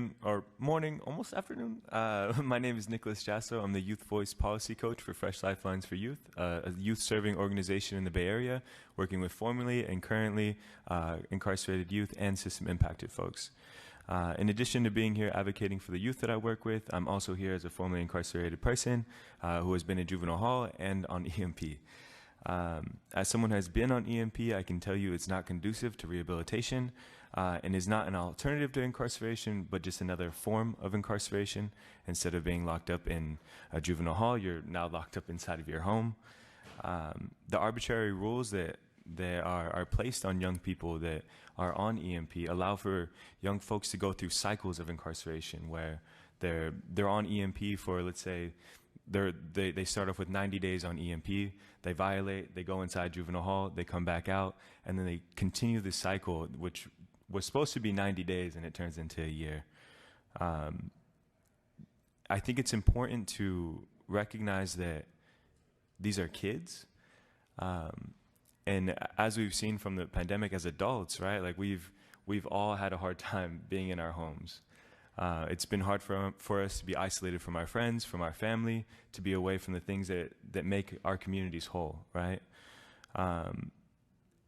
afternoon, or morning, almost afternoon. My name is Nicholas Jasso. I'm the Youth Voice Policy Coach for Fresh Lifelines for Youth, a youth-serving organization in the Bay Area, working with formerly and currently incarcerated youth and system-impacted folks. In addition to being here advocating for the youth that I work with, I'm also here as a formerly incarcerated person who has been in juvenile hall and on EMP. As someone who has been on EMP, I can tell you it's not conducive to rehabilitation and is not an alternative to incarceration, but just another form of incarceration. Instead of being locked up in a juvenile hall, you're now locked up inside of your home. The arbitrary rules that are placed on young people that are on EMP allow for young folks to go through cycles of incarceration where they're on EMP for, let's say, they start off with 90 days on EMP, they violate, they go inside juvenile hall, they come back out, and then they continue the cycle, which was supposed to be 90 days and it turns into a year. I think it's important to recognize that these are kids. And as we've seen from the pandemic as adults, right, like we've all had a hard time being in our homes. It's been hard for us to be isolated from our friends, from our family, to be away from the things that make our communities whole, right? And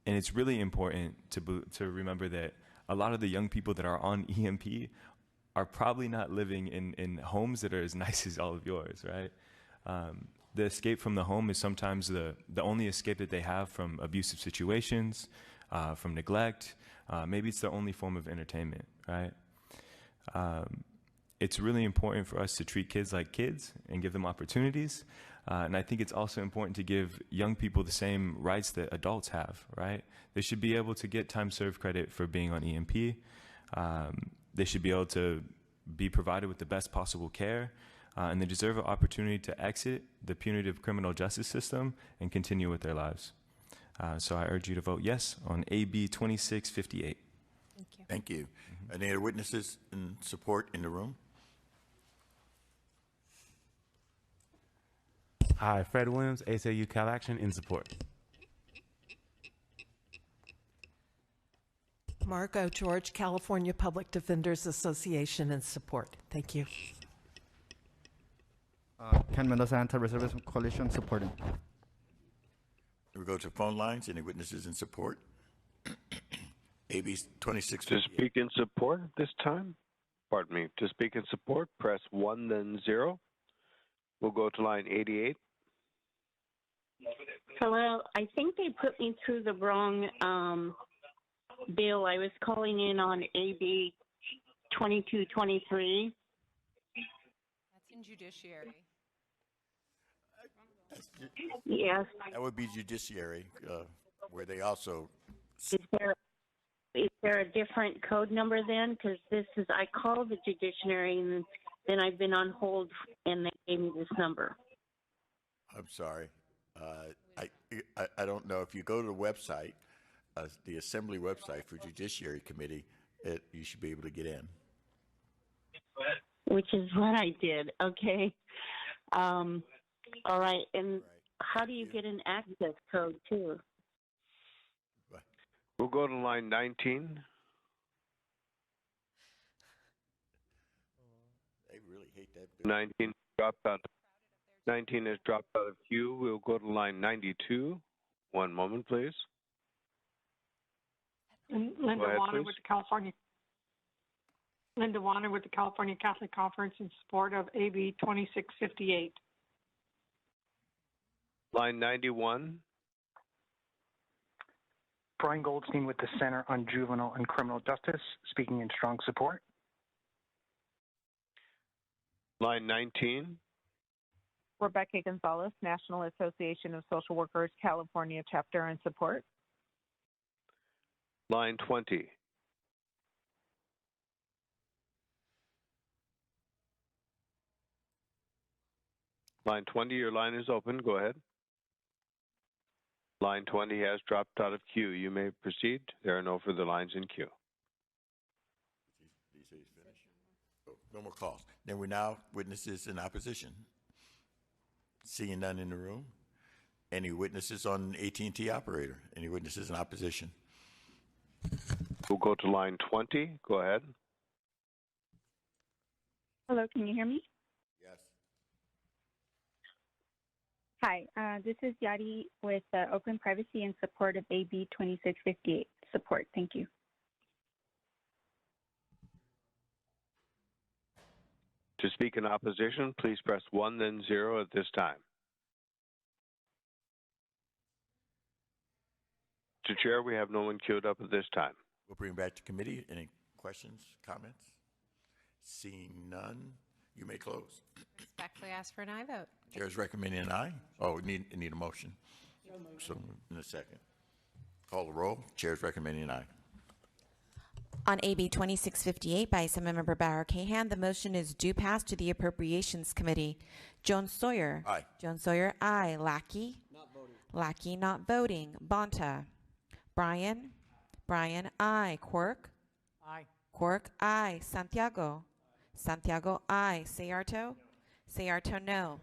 it's really important to remember that a lot of the young people that are on EMP are probably not living in homes that are as nice as all of yours, right? The escape from the home is sometimes the only escape that they have from abusive situations, from neglect. Maybe it's the only form of entertainment, right? It's really important for us to treat kids like kids and give them opportunities. And I think it's also important to give young people the same rights that adults have, right? They should be able to get time served credit for being on EMP. They should be able to be provided with the best possible care. And they deserve an opportunity to exit the punitive criminal justice system and continue with their lives. So I urge you to vote yes on AB 2658. Thank you. Thank you. Any other witnesses in support in the room? Hi, Fred Williams, ACLU Cal Action, in support. Margo George, California Public Defenders Association, in support. Thank you. Ken Mendoza, Anti-Reservism Coalition, supporting. We go to phone lines. Any witnesses in support? AB 2658. To speak in support this time, pardon me, to speak in support, press 1 then 0. We'll go to line 88. Hello, I think they put me through the wrong bill. I was calling in on AB 2223. That's in judiciary. Yes. That would be judiciary, where they also. Is there a different code number then? Because I called the judiciary and then I've been on hold and they gave me this number. I'm sorry. I don't know. If you go to the website, the Assembly website for Judiciary Committee, you should be able to get in. Which is what I did. Okay. All right. And how do you get an access code too? We'll go to line 19. They really hate that bill. 19 dropped out. 19 has dropped out of queue. We'll go to line 92. One moment, please. Linda Warner with the California. Linda Warner with the California Catholic Conference in support of AB 2658. Line 91. Brian Goldstein with the Center on Juvenile and Criminal Justice, speaking in strong support. Line 19. Rebecca Gonzalez, National Association of Social Workers, California chapter, in support. Line 20. Line 20, your line is open. Go ahead. Line 20 has dropped out of queue. You may proceed. There are no further lines in queue. Did you say he's finished? Oh, no more calls. Then we're now witnesses in opposition. Seeing none in the room. Any witnesses on AT&T operator? Any witnesses in opposition? We'll go to line 20. Go ahead. Hello, can you hear me? Yes. Hi, this is Yadi with Open Privacy in support of AB 2658. Support, thank you. To speak in opposition, please press 1 then 0 at this time. To chair, we have no one queued up at this time. We'll bring back to committee. Any questions, comments? Seeing none, you may close. Respectfully ask for an aye vote. Chair is recommending an aye. Oh, need a motion. So in a second. Call the roll. Chair is recommending an aye. On AB 2658 by Assemblymember Barrow Cahan, the motion is due pass to the Appropriations Committee. Jones Sawyer. Aye. Jones Sawyer, aye. Lackey. Not voting. Lackey, not voting. Bonta. Bryan. Bryan, aye. Quirk. Aye. Quirk, aye. Santiago. Santiago, aye. Sayarto. Sayarto, no.